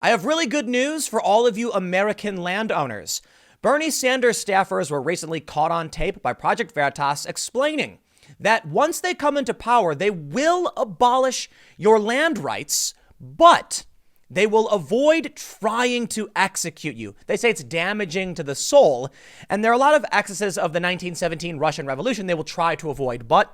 I have really good news for all of you American landowners. Bernie Sanders staffers were recently caught on tape by Project Veritas explaining that once they come into power, they will abolish your land rights, but they will avoid trying to execute you. They say it's damaging to the soul, and there are a lot of excesses of the 1917 Russian Revolution they will try to avoid, but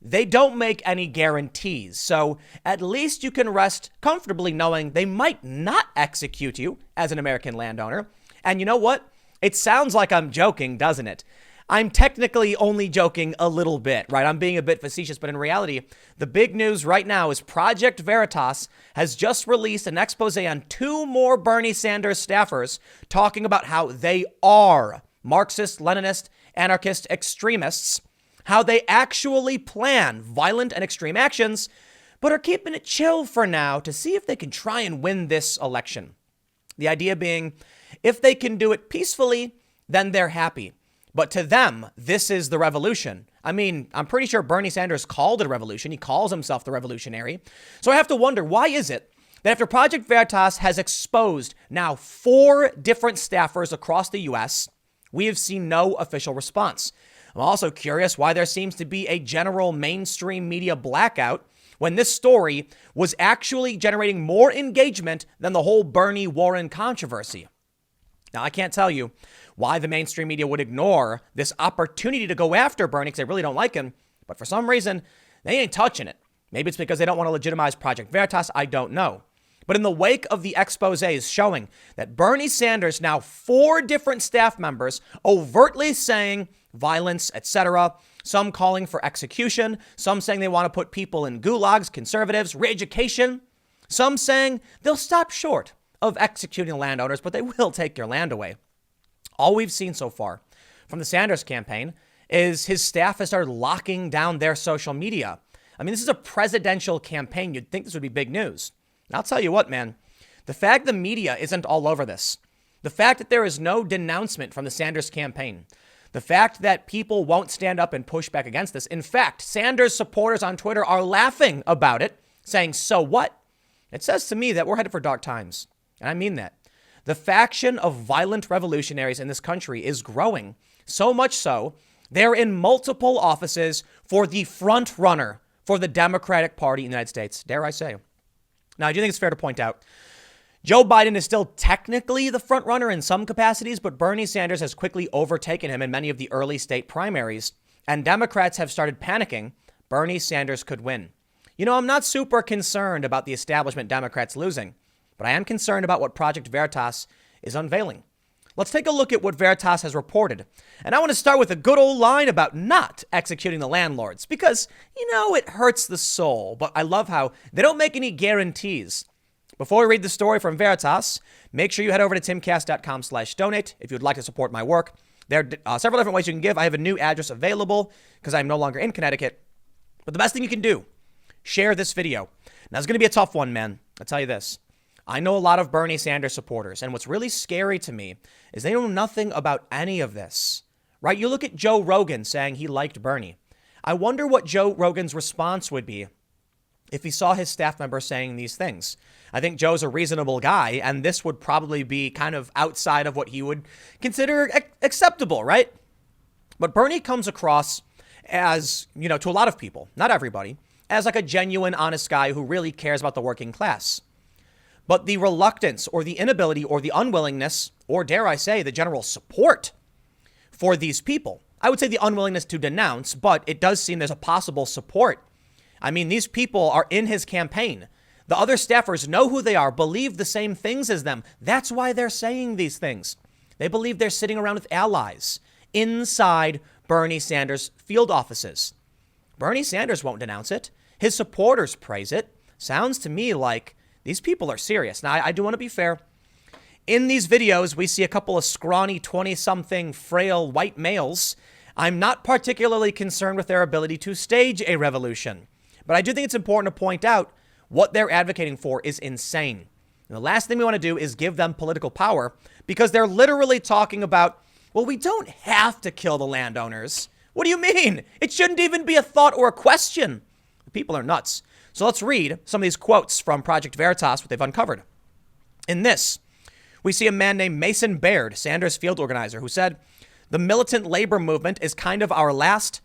they don't make any guarantees. So at least you can rest comfortably knowing they might not execute you as an American landowner. And you know what? It sounds like I'm joking, doesn't it? I'm technically only joking a little bit, right? I'm being a bit facetious, but in reality, the big news right now is Project Veritas has just released an expose on 2 more Bernie Sanders staffers talking about how they are Marxist, Leninist, anarchist extremists, how they actually plan violent and extreme actions, but are keeping it chill for now to see if they can try and win this election. The idea being, if they can do it peacefully, then they're happy. But to them, this is the revolution. I mean, I'm pretty sure Bernie Sanders called it a revolution. He calls himself the revolutionary. So I have to wonder, why is it that after Project Veritas has exposed now 4 different staffers across the U.S., we have seen no official response? I'm also curious why there seems to be a general mainstream media blackout when this story was actually generating more engagement than the whole Bernie Warren controversy. Now, I can't tell you why the mainstream media would ignore this opportunity to go after Bernie because they really don't like him, but for some reason, they ain't touching it. Maybe it's because they don't want to legitimize Project Veritas. I don't know. But in the wake of the exposés showing that Bernie Sanders, now 4 different staff members, overtly saying violence, etc., some calling for execution, some saying they want to put people in gulags, conservatives, re-education, some saying they'll stop short of executing landowners, but they will take your land away. All we've seen so far from the Sanders campaign is his staff has started locking down their social media. I mean, this is a presidential campaign. You'd think this would be big news. And I'll tell you what, man, the fact the media isn't all over this, the fact that there is no denouncement from the Sanders campaign, the fact that people won't stand up and push back against this. In fact, Sanders supporters on Twitter are laughing about it, saying, so what? It says to me that we're headed for dark times. And I mean that. The faction of violent revolutionaries in this country is growing, so much so they're in multiple offices for the front runner for the Democratic Party in the United States, dare I say. Now, I do think it's fair to point out Joe Biden is still technically the front runner in some capacities, but Bernie Sanders has quickly overtaken him in many of the early state primaries, and Democrats have started panicking. Bernie Sanders could win. You know, I'm not super concerned about the establishment Democrats losing, but I am concerned about what Project Veritas is unveiling. Let's take a look at what Veritas has reported. And I want to start with a good old line about not executing the landlords because, you know, it hurts the soul. But I love how they don't make any guarantees. Before we read the story from Veritas, make sure you head over to timcast.com/donate if you'd like to support my work. There are several different ways you can give. I have a new address available because I'm no longer in Connecticut. But the best thing you can do, share this video. Now, it's going to be a tough one, man. I'll tell you this. I know a lot of Bernie Sanders supporters, and what's really scary to me is they know nothing about any of this, right? You look at Joe Rogan saying he liked Bernie. I wonder what Joe Rogan's response would be if he saw his staff member saying these things. I think Joe's a reasonable guy, and this would probably be kind of outside of what he would consider acceptable, right? But Bernie comes across as, you know, to a lot of people, not everybody, as like a genuine, honest guy who really cares about the working class. But the reluctance or the inability or the unwillingness, or dare I say, the general support for these people, I would say the unwillingness to denounce, but it does seem there's a possible support. I mean, these people are in his campaign. The other staffers know who they are, believe the same things as them. That's why they're saying these things. They believe they're sitting around with allies inside Bernie Sanders' field offices. Bernie Sanders won't denounce it. His supporters praise it. Sounds to me like these people are serious. Now, I do want to be fair. In these videos, we see a couple of scrawny 20-something frail white males. I'm not particularly concerned with their ability to stage a revolution. But I do think it's important to point out what they're advocating for is insane. And the last thing we want to do is give them political power because they're literally talking about, well, we don't have to kill the landowners. What do you mean? It shouldn't even be a thought or a question. The people are nuts. So let's read some of these quotes from Project Veritas, what they've uncovered. In this, we see a man named Mason Baird, Sanders field organizer, who said, the militant labor movement is kind of our last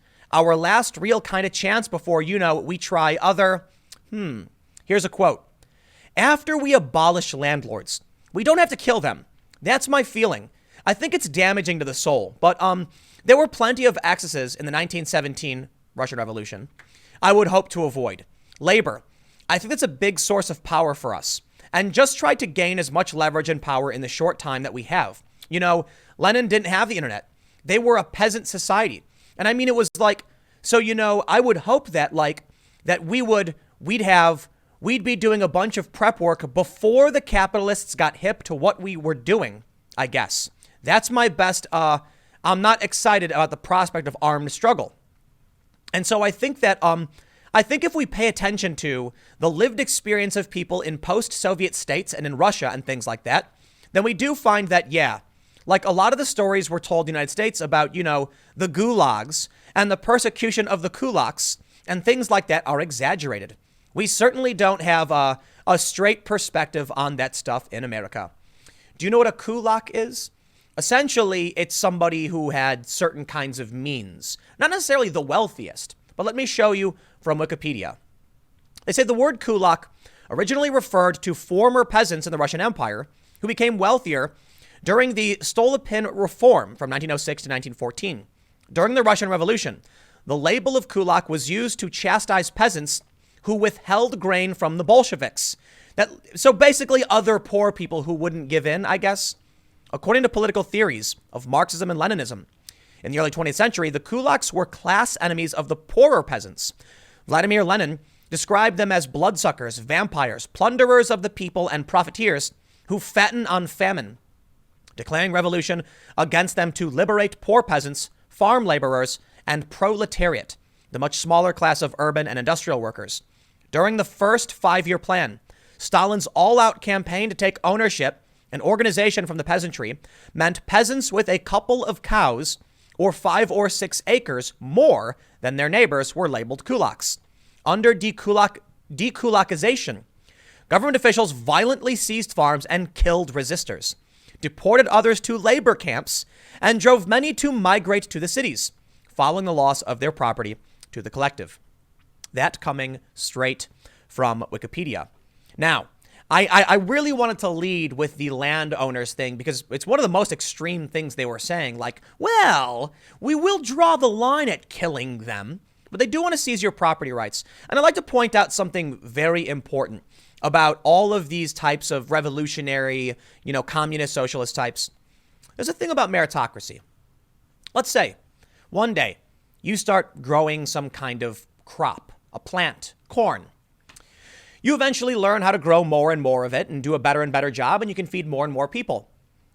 real kind of chance before, we try other. Here's a quote. After we abolish landlords, we don't have to kill them. That's my feeling. I think it's damaging to the soul. But there were plenty of excesses in the 1917 Russian Revolution I would hope to avoid. Labor. I think that's a big source of power for us. And just try to gain as much leverage and power in the short time that we have. Lenin didn't have the internet. They were a peasant society. And I mean, it was like, so, I would hope that that we'd be doing a bunch of prep work before the capitalists got hip to what we were doing, I guess. That's my best. I'm not excited about the prospect of armed struggle. And so I think that if we pay attention to the lived experience of people in post-Soviet states and in Russia and things like that, then we do find that, like a lot of the stories we're told in the United States about, the gulags and the persecution of the kulaks and things like that are exaggerated. We certainly don't have a straight perspective on that stuff in America. Do you know what a kulak is? Essentially, it's somebody who had certain kinds of means, not necessarily the wealthiest, but let me show you from Wikipedia. They say the word kulak originally referred to former peasants in the Russian Empire who became wealthier during the Stolypin Reform from 1906 to 1914. During the Russian Revolution, the label of kulak was used to chastise peasants who withheld grain from the Bolsheviks. So basically other poor people who wouldn't give in, I guess. According to political theories of Marxism and Leninism, in the early 20th century, the kulaks were class enemies of the poorer peasants. Vladimir Lenin described them as bloodsuckers, vampires, plunderers of the people, and profiteers who fatten on famine, declaring revolution against them to liberate poor peasants, farm laborers, and proletariat, the much smaller class of urban and industrial workers. During the first five-year plan, Stalin's all-out campaign to take ownership and organization from the peasantry meant peasants with a couple of cows or 5 or 6 acres more than their neighbors were labeled kulaks. Under dekulakization, government officials violently seized farms and killed resistors, deported others to labor camps, and drove many to migrate to the cities, following the loss of their property to the collective. That coming straight from Wikipedia. Now, I really wanted to lead with the landowners thing because it's one of the most extreme things they were saying. Like, well, we will draw the line at killing them, but they do want to seize your property rights. And I'd like to point out something very important about all of these types of revolutionary, communist, socialist types. There's a thing about meritocracy. Let's say one day you start growing some kind of crop, a plant, corn. You eventually learn how to grow more and more of it and do a better and better job, and you can feed more and more people.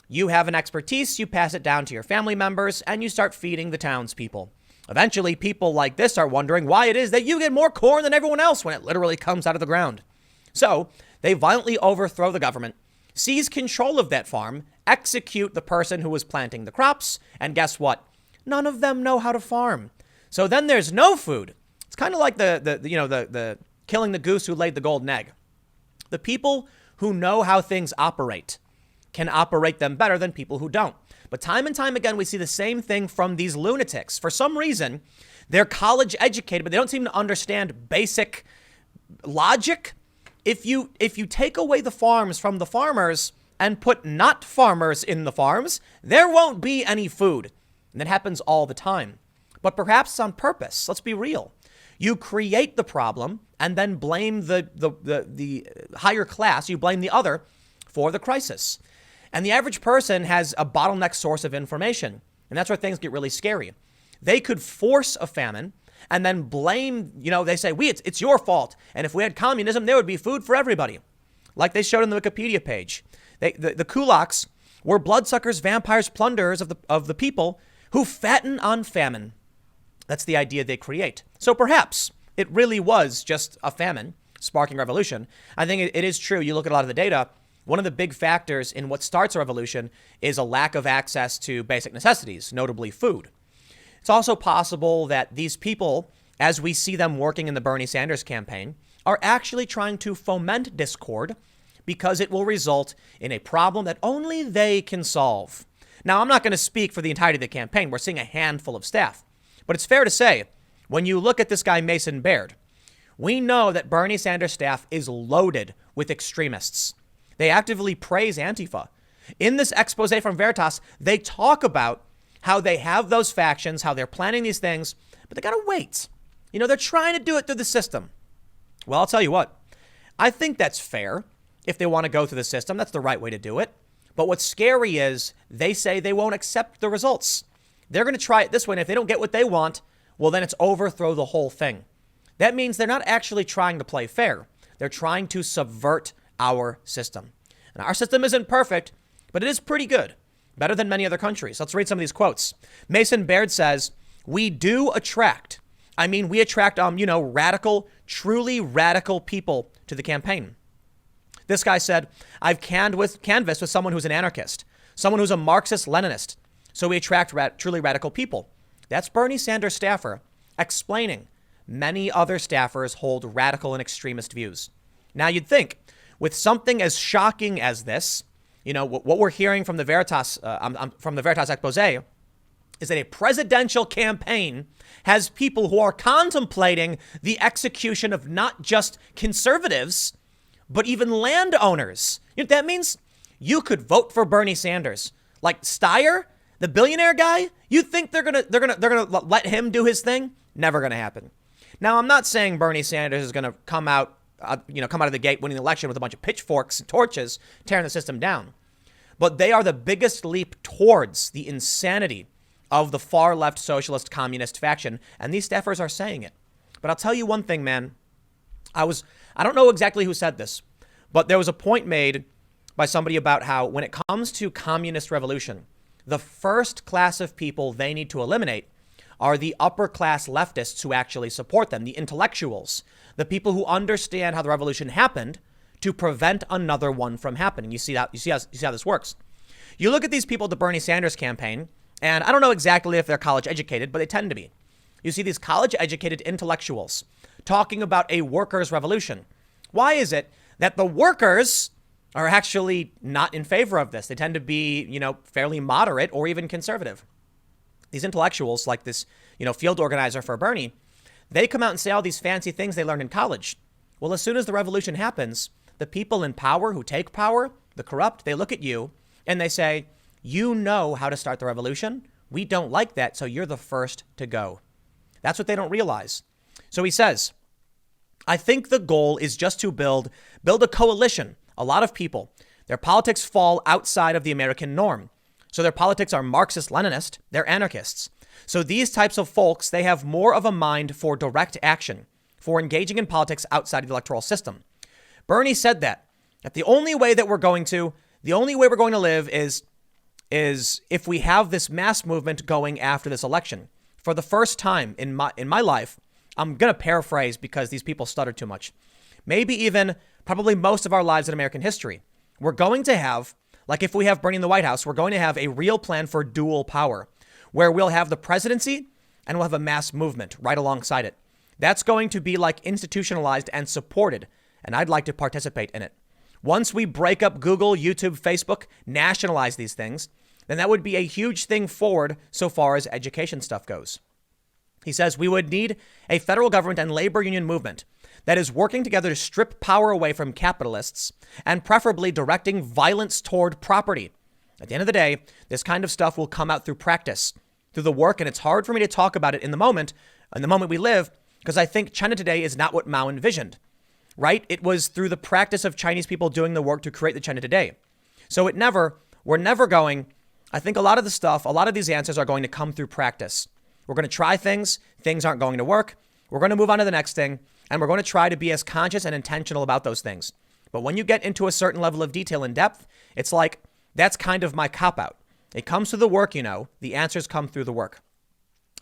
You have an expertise, you pass it down to your family members, and you start feeding the townspeople. Eventually, people like this are wondering why it is that you get more corn than everyone else when it literally comes out of the ground. So they violently overthrow the government, seize control of that farm, execute the person who was planting the crops, and guess what? None of them know how to farm. So then there's no food. It's kind of like the killing the goose who laid the golden egg. The people who know how things operate can operate them better than people who don't. But time and time again, we see the same thing from these lunatics. For some reason, they're college educated, but they don't seem to understand basic logic. If you take away the farms from the farmers and put not farmers in the farms, there won't be any food. And that happens all the time. But perhaps on purpose. Let's be real. You create the problem and then blame the higher class. You blame the other for the crisis. And the average person has a bottleneck source of information. And that's where things get really scary. They could force a famine and then blame, they say, it's your fault. And if we had communism, there would be food for everybody. Like they showed on the Wikipedia page. The kulaks were bloodsuckers, vampires, plunderers of the people who fatten on famine. That's the idea they create. So perhaps it really was just a famine sparking revolution. I think it is true. You look at a lot of the data. One of the big factors in what starts a revolution is a lack of access to basic necessities, notably food. It's also possible that these people, as we see them working in the Bernie Sanders campaign, are actually trying to foment discord because it will result in a problem that only they can solve. Now, I'm not going to speak for the entirety of the campaign. We're seeing a handful of staff. But it's fair to say, when you look at this guy, Mason Baird, we know that Bernie Sanders' staff is loaded with extremists. They actively praise Antifa. In this expose from Veritas, they talk about how they have those factions, how they're planning these things, but they got to wait. They're trying to do it through the system. Well, I'll tell you what, I think that's fair. If they want to go through the system, that's the right way to do it. But what's scary is they say they won't accept the results. They're going to try it this way. And if they don't get what they want, well, then it's overthrow the whole thing. That means they're not actually trying to play fair. They're trying to subvert our system. And our system isn't perfect, but it is pretty good. Better than many other countries. Let's read some of these quotes. Mason Baird says, we attract radical, truly radical people to the campaign. This guy said, I've canvassed with someone who's an anarchist, someone who's a Marxist-Leninist. So we attract truly radical people. That's Bernie Sanders staffer explaining many other staffers hold radical and extremist views. Now you'd think with something as shocking as this, what we're hearing from the Veritas expose is that a presidential campaign has people who are contemplating the execution of not just conservatives, but even landowners. You know what that means? You could vote for Bernie Sanders. Like Steyer, the billionaire guy, you think they're gonna let him do his thing? Never gonna happen. Now, I'm not saying Bernie Sanders is gonna come out of the gate winning the election with a bunch of pitchforks and torches, tearing the system down. But they are the biggest leap towards the insanity of the far left socialist communist faction. And these staffers are saying it. But I'll tell you one thing, man. I don't know exactly who said this, but there was a point made by somebody about how when it comes to communist revolution, the first class of people they need to eliminate are the upper class leftists who actually support them, the intellectuals, the people who understand how the revolution happened to prevent another one from happening. You see how this works. You look at these people at the Bernie Sanders campaign, and I don't know exactly if they're college educated, but they tend to be. You see these college educated intellectuals talking about a workers' revolution. Why is it that the workers are actually not in favor of this? They tend to be, fairly moderate or even conservative. These intellectuals, like this, field organizer for Bernie, they come out and say all these fancy things they learned in college. Well, as soon as the revolution happens, the people in power who take power, the corrupt, they look at you and they say, you know how to start the revolution. We don't like that, so you're the first to go. That's what they don't realize. So he says, I think the goal is just to build a coalition. A lot of people, their politics fall outside of the American norm. So their politics are Marxist-Leninist, they're anarchists. So these types of folks, they have more of a mind for direct action, for engaging in politics outside of the electoral system. Bernie said that the only way we're going to live is if we have this mass movement going after this election. For the first time in my life, I'm going to paraphrase because these people stutter too much. Maybe even probably most of our lives in American history, we're going to have, like if we have Bernie in the White House, we're going to have a real plan for dual power where we'll have the presidency and we'll have a mass movement right alongside it. That's going to be like institutionalized and supported. And I'd like to participate in it. Once we break up Google, YouTube, Facebook, nationalize these things, then that would be a huge thing forward so far as education stuff goes. He says we would need a federal government and labor union movement that is working together to strip power away from capitalists and preferably directing violence toward property. At the end of the day, this kind of stuff will come out through practice, through the work, and it's hard for me to talk about it in the moment we live, because I think China today is not what Mao envisioned, right? It was through the practice of Chinese people doing the work to create the China today. So we're never going, I think a lot of these answers are going to come through practice. We're going to try things aren't going to work. We're going to move on to the next thing, and we're going to try to be as conscious and intentional about those things. But when you get into a certain level of detail and depth, it's like, that's kind of my cop-out. It comes through the work, the answers come through the work.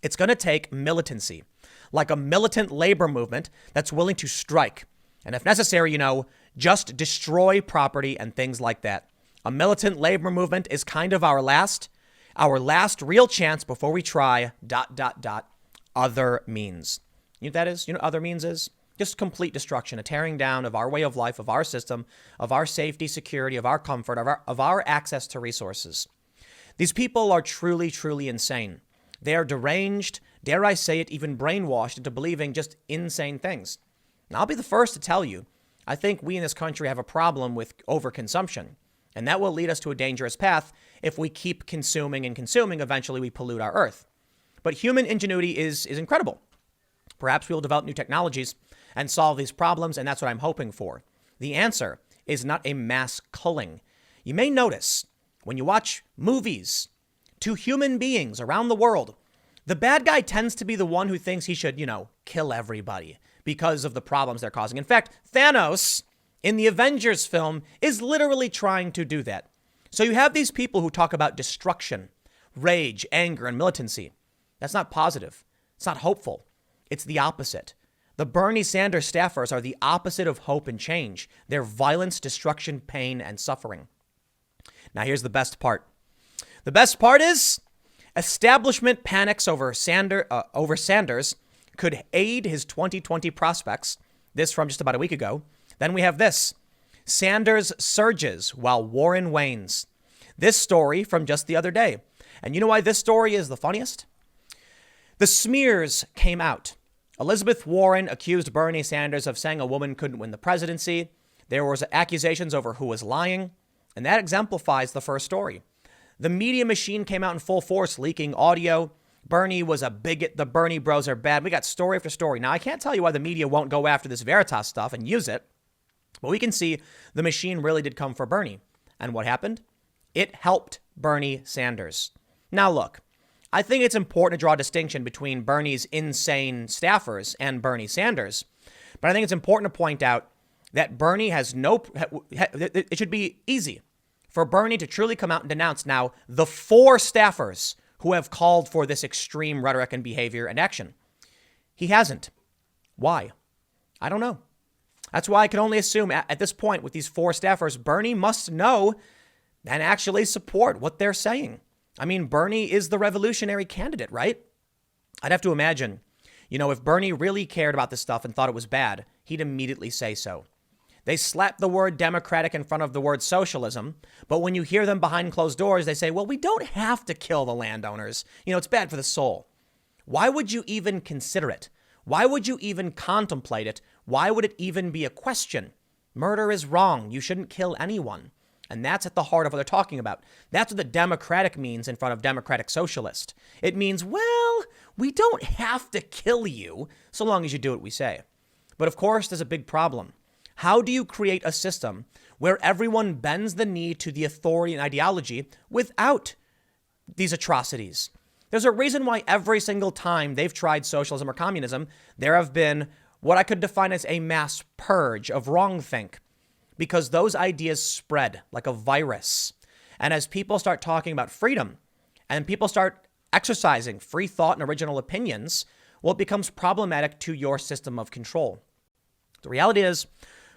It's going to take militancy, like a militant labor movement that's willing to strike. And if necessary, just destroy property and things like that. A militant labor movement is kind of our last real chance before we try ... other means. You know what that is? You know what other means is? Just complete destruction, a tearing down of our way of life, of our system, of our safety, security, of our comfort, of our access to resources. These people are truly, truly insane. They are deranged, dare I say it, even brainwashed into believing just insane things. And I'll be the first to tell you, I think we in this country have a problem with overconsumption. And that will lead us to a dangerous path. If we keep consuming and consuming, eventually we pollute our earth. But human ingenuity is incredible. Perhaps we will develop new technologies and solve these problems, and that's what I'm hoping for. The answer is not a mass culling. You may notice when you watch movies to human beings around the world, the bad guy tends to be the one who thinks he should, kill everybody because of the problems they're causing. In fact, Thanos in the Avengers film is literally trying to do that. So you have these people who talk about destruction, rage, anger, and militancy. That's not positive. It's not hopeful. It's the opposite. The Bernie Sanders staffers are the opposite of hope and change. They're violence, destruction, pain, and suffering. Now, here's the best part. The best part is establishment panics over Sanders could aid his 2020 prospects. This from just about a week ago. Then we have this. Sanders surges while Warren wanes. This story from just the other day. And you know why this story is the funniest? The smears came out. Elizabeth Warren accused Bernie Sanders of saying a woman couldn't win the presidency. There was accusations over who was lying. And that exemplifies the first story. The media machine came out in full force, leaking audio. Bernie was a bigot. The Bernie bros are bad. We got story after story. Now, I can't tell you why the media won't go after this Veritas stuff and use it. But we can see the machine really did come for Bernie. And what happened? It helped Bernie Sanders. Now, look, I think it's important to draw a distinction between Bernie's insane staffers and Bernie Sanders. But I think it's important to point out that Bernie has it should be easy for Bernie to truly come out and denounce now the 4 staffers who have called for this extreme rhetoric and behavior and action. He hasn't. Why? I don't know. That's why I can only assume at this point with these 4 staffers, Bernie must know and actually support what they're saying. I mean, Bernie is the revolutionary candidate, right? I'd have to imagine, if Bernie really cared about this stuff and thought it was bad, he'd immediately say so. They slap the word democratic in front of the word socialism, but when you hear them behind closed doors, they say, well, we don't have to kill the landowners. It's bad for the soul. Why would you even consider it? Why would you even contemplate it? Why would it even be a question? Murder is wrong. You shouldn't kill anyone. And that's at the heart of what they're talking about. That's what the democratic means in front of democratic socialist. It means, well, we don't have to kill you so long as you do what we say. But of course, there's a big problem. How do you create a system where everyone bends the knee to the authority and ideology without these atrocities? There's a reason why every single time they've tried socialism or communism, there have been what I could define as a mass purge of wrongthink, because those ideas spread like a virus. And as people start talking about freedom and people start exercising free thought and original opinions, well, it becomes problematic to your system of control. The reality is,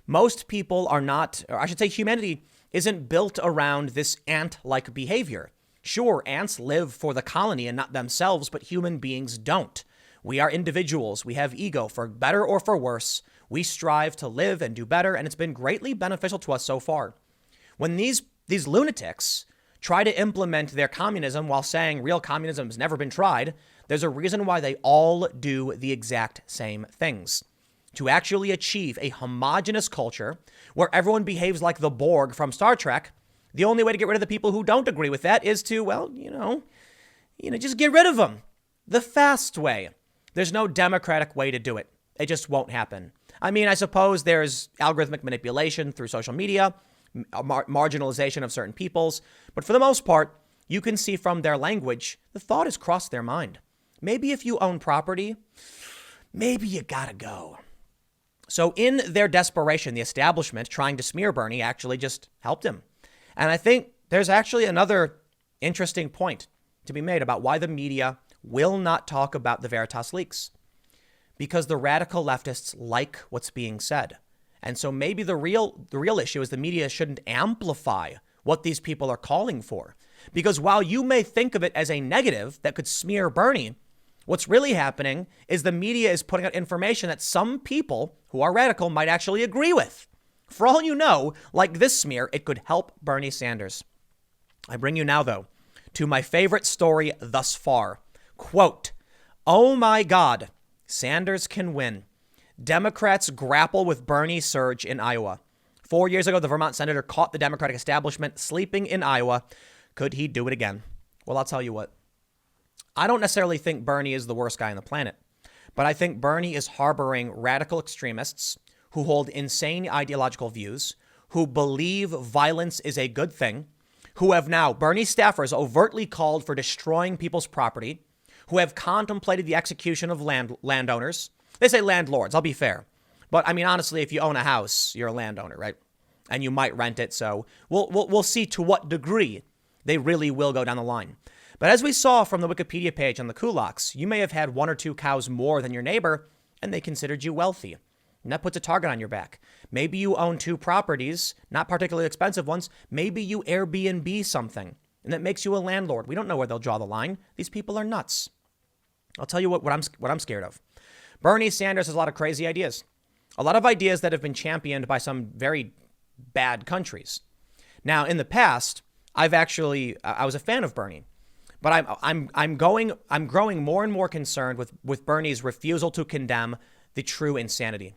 most people are not, or I should say humanity isn't built around this ant-like behavior. Sure, ants live for the colony and not themselves, but human beings don't. We are individuals. We have ego, for better or for worse. We strive to live and do better, and it's been greatly beneficial to us so far. When these lunatics try to implement their communism while saying real communism has never been tried, there's a reason why they all do the exact same things. To actually achieve a homogenous culture where everyone behaves like the Borg from Star Trek, the only way to get rid of the people who don't agree with that is to, just get rid of them. The fast way. There's no democratic way to do it. It just won't happen. I mean, I suppose there's algorithmic manipulation through social media, marginalization of certain peoples, but for the most part, you can see from their language, the thought has crossed their mind. Maybe if you own property, maybe you gotta go. So in their desperation, the establishment trying to smear Bernie actually just helped him. And I think there's actually another interesting point to be made about why the media will not talk about the Veritas leaks. Because the radical leftists like what's being said. And so maybe the real issue is the media shouldn't amplify what these people are calling for. Because while you may think of it as a negative that could smear Bernie, What's really happening is the media is putting out information that some people who are radical might actually agree with. For all you know, like this smear, it could help Bernie Sanders. I bring you now, though, to my favorite story thus far. Quote, "Oh my God, Sanders can win. Democrats grapple with Bernie surge in Iowa. 4 years ago, the Vermont senator caught the Democratic establishment sleeping in Iowa. Could he do it again?" Well, I'll tell you what. I don't necessarily think Bernie is the worst guy on the planet, but I think Bernie is harboring radical extremists who hold insane ideological views, who believe violence is a good thing, who have now, Bernie staffers overtly called for destroying people's property, who have contemplated the execution of landowners. They say landlords, I'll be fair. But I mean, honestly, if you own a house, you're a landowner, right? And you might rent it. So we'll see to what degree they really will go down the line. But as we saw from the Wikipedia page on the kulaks, you may have had 1 or 2 cows more than your neighbor, and they considered you wealthy. And that puts a target on your back. Maybe you own 2 properties, not particularly expensive ones. Maybe you Airbnb something, and that makes you a landlord. We don't know where they'll draw the line. These people are nuts. I'll tell you what I'm scared of. Bernie Sanders has a lot of crazy ideas. A lot of ideas that have been championed by some very bad countries. Now, in the past, I was a fan of Bernie. But I'm growing more and more concerned with Bernie's refusal to condemn the true insanity.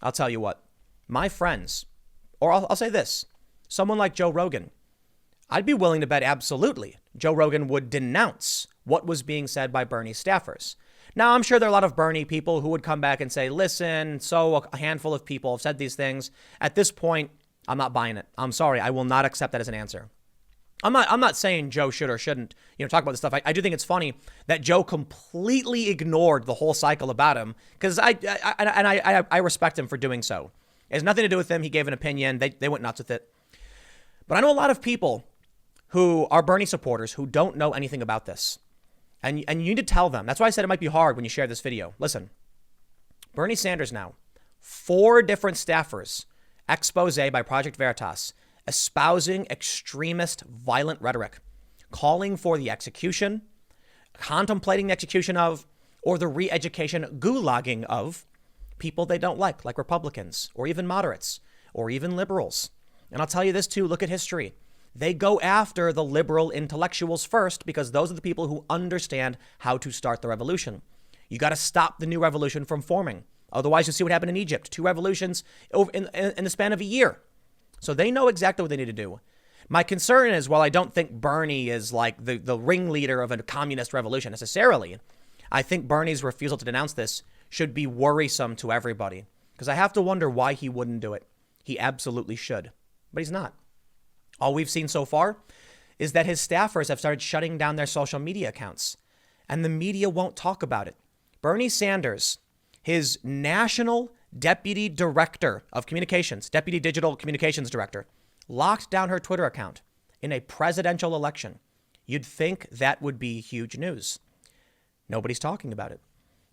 I'll tell you what, my friends, or I'll say this, someone like Joe Rogan, I'd be willing to bet absolutely Joe Rogan would denounce what was being said by Bernie staffers. Now, I'm sure there are a lot of Bernie people who would come back and say, listen, so a handful of people have said these things. At this point, I'm not buying it. I'm sorry. I will not accept that as an answer. I'm not saying Joe should or shouldn't, talk about this stuff. I do think it's funny that Joe completely ignored the whole cycle about him, because I respect him for doing so. It has nothing to do with him. He gave an opinion. They went nuts with it. But I know a lot of people who are Bernie supporters who don't know anything about this. And you need to tell them. That's why I said it might be hard when you share this video. Listen, Bernie Sanders now, 4 different staffers, expose by Project Veritas, espousing extremist, violent rhetoric, calling for the execution, contemplating the execution of, or the re-education, gulagging of people they don't like Republicans, or even moderates, or even liberals. And I'll tell you this too, look at history. They go after the liberal intellectuals first because those are the people who understand how to start the revolution. You got to stop the new revolution from forming. Otherwise, you see what happened in Egypt. 2 revolutions in the span of a year. So they know exactly what they need to do. My concern is, while I don't think Bernie is like the ringleader of a communist revolution necessarily, I think Bernie's refusal to denounce this should be worrisome to everybody, because I have to wonder why he wouldn't do it. He absolutely should, but he's not. All we've seen so far is that his staffers have started shutting down their social media accounts, and the media won't talk about it. Bernie Sanders, his national deputy director of communications, deputy digital communications director, locked down her Twitter account in a presidential election. You'd think that would be huge news. Nobody's talking about it.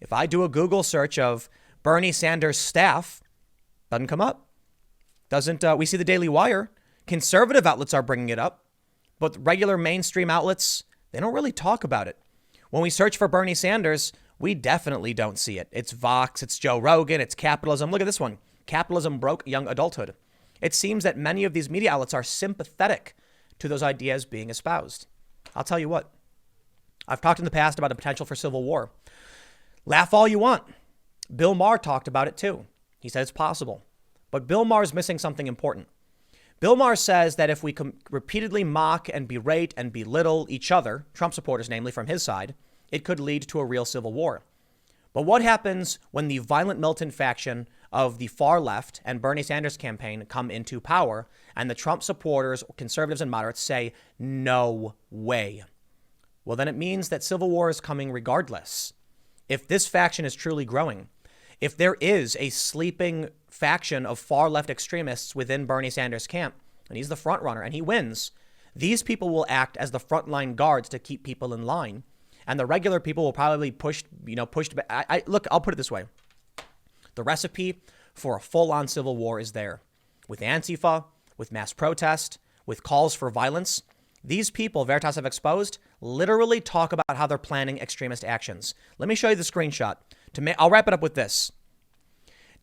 If I do a Google search of Bernie Sanders staff, doesn't come up. We see the Daily Wire. Conservative outlets are bringing it up, but regular mainstream outlets, they don't really talk about it. When we search for Bernie Sanders, we definitely don't see it. It's Vox, it's Joe Rogan, it's capitalism. Look at this one. Capitalism broke young adulthood. It seems that many of these media outlets are sympathetic to those ideas being espoused. I'll tell you what. I've talked in the past about the potential for civil war. Laugh all you want. Bill Maher talked about it too. He said it's possible. But Bill Maher is missing something important. Bill Maher says that if we repeatedly mock and berate and belittle each other, Trump supporters namely from his side, it could lead to a real civil war. But what happens when the violent militant faction of the far left and Bernie Sanders campaign come into power and the Trump supporters, conservatives and moderates say, no way? Well, then it means that civil war is coming regardless. If this faction is truly growing, if there is a sleeping faction of far left extremists within Bernie Sanders' camp, and he's the front runner and he wins, these people will act as the frontline guards to keep people in line. And the regular people will probably pushed back. Look, I'll put it this way. The recipe for a full-on civil war is there. With Antifa, with mass protest, with calls for violence, these people Veritas have exposed literally talk about how they're planning extremist actions. Let me show you the screenshot. I'll wrap it up with this.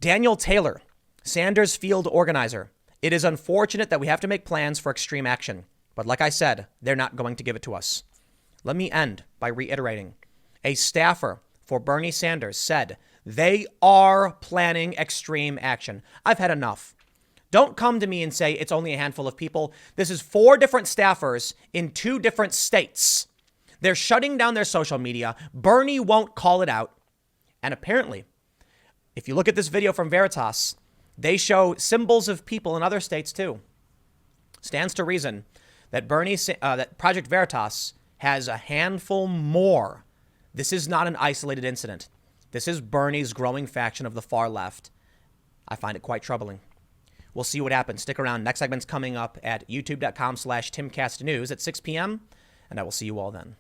Daniel Taylor, Sanders field organizer. It is unfortunate that we have to make plans for extreme action. But like I said, they're not going to give it to us. Let me end by reiterating. A staffer for Bernie Sanders said they are planning extreme action. I've had enough. Don't come to me and say it's only a handful of people. This is 4 different staffers in 2 different states. They're shutting down their social media. Bernie won't call it out. And apparently, if you look at this video from Veritas, they show symbols of people in other states too. Stands to reason that that Project Veritas has a handful more. This is not an isolated incident. This is Bernie's growing faction of the far left. I find it quite troubling. We'll see what happens. Stick around. Next segment's coming up at youtube.com/TimCastNews at 6 p.m. And I will see you all then.